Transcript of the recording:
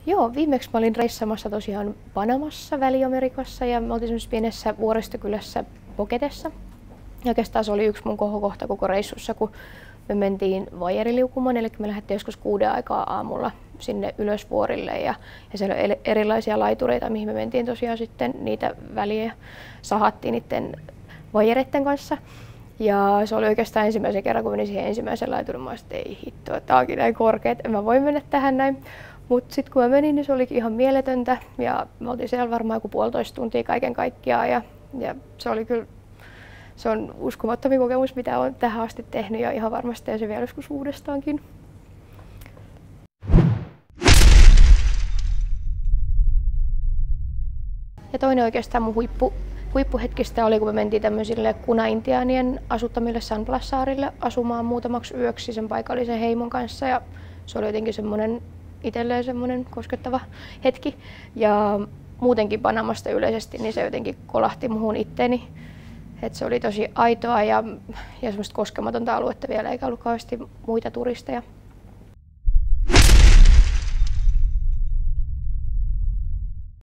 Joo, viimeksi mä olin reissamassa tosiaan Panamassa, Väli-Amerikassa ja me oltiin semmoisessa pienessä vuoristokylässä Poketessa. Ja oikeastaan se oli yksi mun kohokohta koko reissussa, kun me mentiin vajeriliukumaan, eli me lähdettiin joskus 6 aikaa aamulla sinne ylös vuorille ja siellä oli erilaisia laitureita, mihin me mentiin tosiaan sitten niitä väliä sahattiin niiden vajereiden kanssa. Ja se oli oikeastaan ensimmäisen kerran, kun menin siihen ensimmäisen laiturin, mä että ei hitto, että tää onkin näin korkea, että en mä voi mennä tähän näin. Mutta sitten kun mä menin, niin se olikin ihan mieletöntä ja me oltiin siellä varmaan joku 1,5 tuntia kaiken kaikkiaan ja se oli kyllä, se on uskomattomin kokemus, mitä olen tähän asti tehnyt ja ihan varmasti teen se vielä joskus uudestaankin. Ja toinen oikeastaan mun huippuhetkistä oli, kun me mentiin tämmöisille Kuna-intiaanien asuttamille San Blas-saarille asumaan muutamaksi yöksi sen paikallisen heimon kanssa ja se oli jotenkin itselleen semmoinen koskettava hetki. Ja muutenkin Panamasta yleisesti, niin se jotenkin kolahti muhun itteeni. Et se oli tosi aitoa ja semmoista koskematonta aluetta vielä, eikä ollut kauheasti muita turisteja.